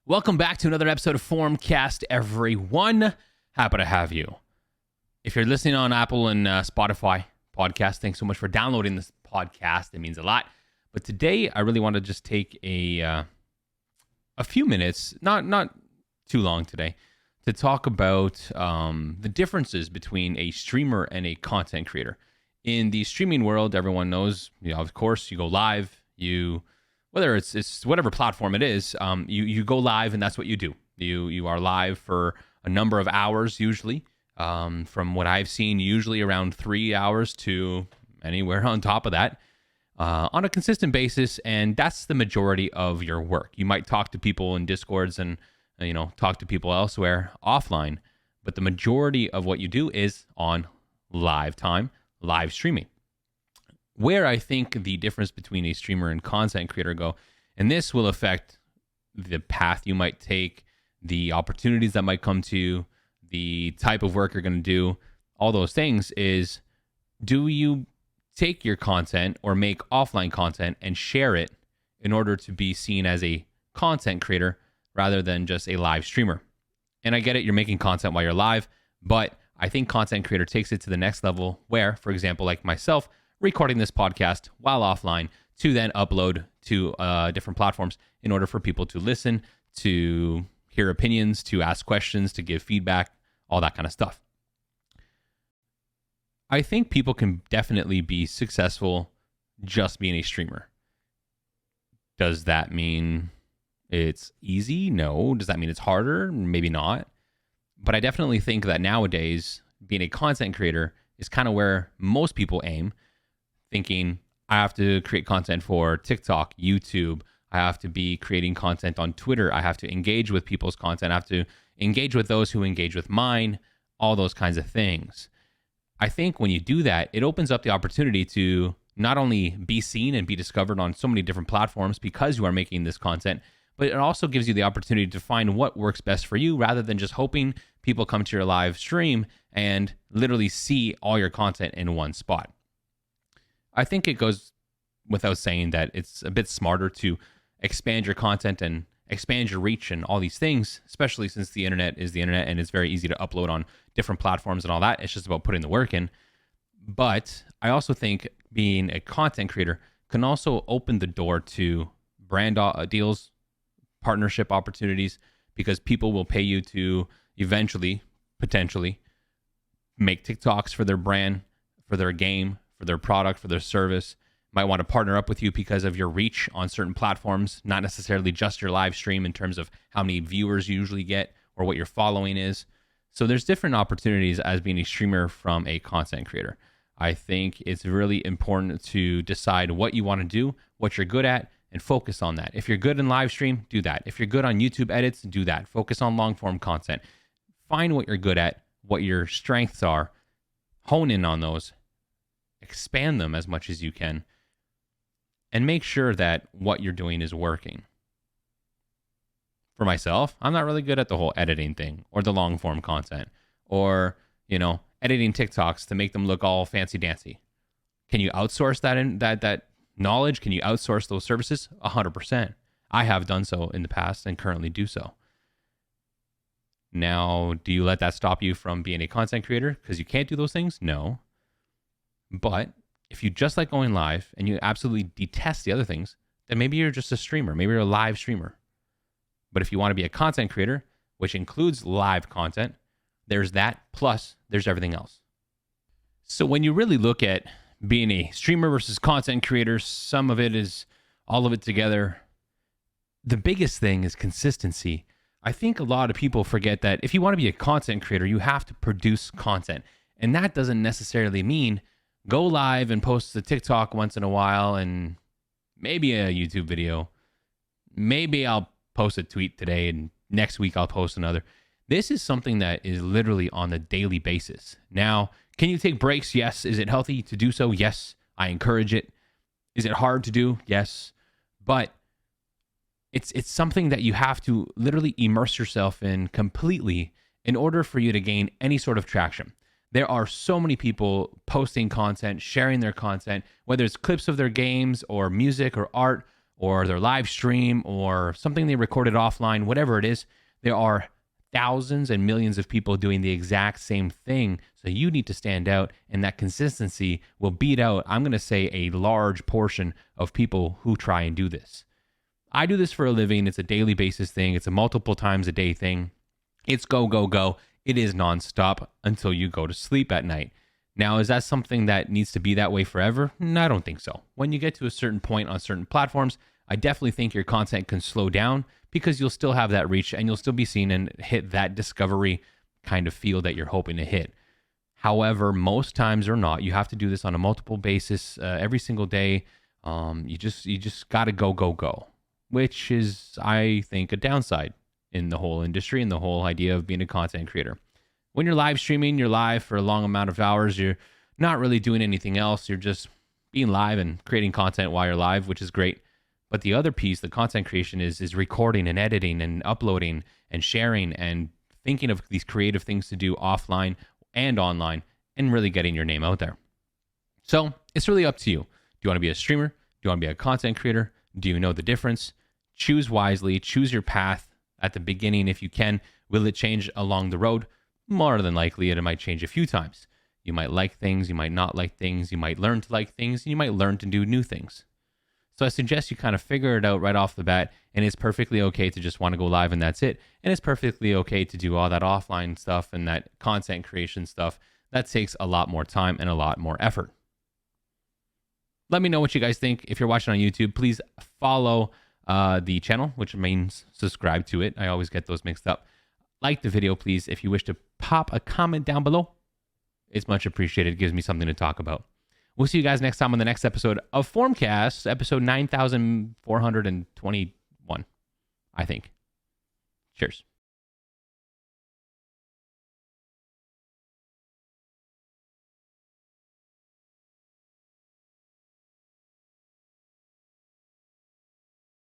Welcome back to another episode of Formcast, everyone. Happy to have you. If you're listening on Apple and Spotify podcast, thanks so much for downloading this podcast. It means a lot. But today, I really want to just take a few minutes, not too long today, to talk about the differences between a streamer and a content creator. In the streaming world, everyone knows, of course, you go live, whether it's whatever platform it is, you go live and that's what you do. You are live for a number of hours usually. From what I've seen, usually around 3 hours to anywhere on top of that, on a consistent basis, and that's the majority of your work. You might talk to people in Discords and talk to people elsewhere offline, but the majority of what you do is on live time, live streaming. Where I think the difference between a streamer and content creator go, and this will affect the path you might take, the opportunities that might come to you, the type of work you're going to do, all those things, is do you take your content or make offline content and share it in order to be seen as a content creator rather than just a live streamer? And I get it, you're making content while you're live, but I think content creator takes it to the next level where, for example, like myself, recording this podcast while offline to then upload to different platforms in order for people to listen, to hear opinions, to ask questions, to give feedback, all that kind of stuff. I think people can definitely be successful just being a streamer. Does that mean it's easy? No. Does that mean it's harder? Maybe not. But I definitely think that nowadays, being a content creator is kind of where most people aim, thinking, I have to create content for TikTok, YouTube. I have to be creating content on Twitter. I have to engage with people's content. I have to engage with those who engage with mine, all those kinds of things. I think when you do that, it opens up the opportunity to not only be seen and be discovered on so many different platforms because you are making this content, but it also gives you the opportunity to find what works best for you rather than just hoping people come to your live stream and literally see all your content in one spot. I think it goes without saying that it's a bit smarter to expand your content and expand your reach and all these things, especially since the internet is the internet and it's very easy to upload on different platforms and all that. It's just about putting the work in. But I also think being a content creator can also open the door to brand deals, partnership opportunities, because people will pay you to eventually, potentially, make TikToks for their brand, for their game, for their product, for their service. Might want to partner up with you because of your reach on certain platforms, not necessarily just your live stream in terms of how many viewers you usually get or what your following is. So there's different opportunities as being a streamer from a content creator. I think it's really important to decide what you want to do, what you're good at, and focus on that. If you're good in live stream, do that. If you're good on YouTube edits, do that. Focus on long form content. Find what you're good at, what your strengths are, hone in on those, expand them as much as you can, and make sure that what you're doing is working. For myself, I'm not really good at the whole editing thing or the long form content or, editing TikToks to make them look all fancy dancy. Can you outsource that knowledge? Can you outsource those services? 100%. I have done so in the past and currently do so. Now, do you let that stop you from being a content creator because you can't do those things? No. But if you just like going live and you absolutely detest the other things, then maybe you're just a streamer. Maybe you're a live streamer. But if you want to be a content creator, which includes live content, there's that, plus there's everything else. So when you really look at being a streamer versus content creator, some of it is all of it together. The biggest thing is consistency. I think a lot of people forget that if you want to be a content creator, you have to produce content. And that doesn't necessarily mean go live and post a TikTok once in a while and maybe a YouTube video. Maybe I'll post a tweet today and next week I'll post another. This is something that is literally on a daily basis. Now, can you take breaks? Yes. Is it healthy to do so? Yes. I encourage it. Is it hard to do? Yes. But it's something that you have to literally immerse yourself in completely in order for you to gain any sort of traction. There are so many people posting content, sharing their content, whether it's clips of their games or music or art or their live stream or something they recorded offline, whatever it is, there are thousands and millions of people doing the exact same thing. So you need to stand out, and that consistency will beat out, I'm going to say, a large portion of people who try and do this. I do this for a living. It's a daily basis thing. It's a multiple times a day thing. It's go, go, go. It is nonstop until you go to sleep at night. Now, is that something that needs to be that way forever? No, I don't think so. When you get to a certain point on certain platforms, I definitely think your content can slow down because you'll still have that reach and you'll still be seen and hit that discovery kind of field that you're hoping to hit. However, most times or not, you have to do this on a multiple basis every single day. You just got to go, go, go, which is, I think, a downside in the whole industry and the whole idea of being a content creator. When you're live streaming, you're live for a long amount of hours. You're not really doing anything else. You're just being live and creating content while you're live, which is great. But the other piece, the content creation, is recording and editing and uploading and sharing and thinking of these creative things to do offline and online and really getting your name out there. So it's really up to you. Do you want to be a streamer? Do you want to be a content creator? Do you know the difference? Choose wisely. Choose your path at the beginning if you can. Will it change along the road? More than likely, it might change a few times. You might like things, you might not like things, you might learn to like things, and you might learn to do new things. So I suggest you kind of figure it out right off the bat, and it's perfectly okay to just want to go live and that's it. And it's perfectly okay to do all that offline stuff and that content creation stuff. That takes a lot more time and a lot more effort. Let me know what you guys think. If you're watching on YouTube, please follow the channel, which means subscribe to it. I always get those mixed up. Like the video, please. If you wish to pop a comment down below, it's much appreciated. It gives me something to talk about. We'll see you guys next time on the next episode of Formcast, episode 9421, I think. Cheers.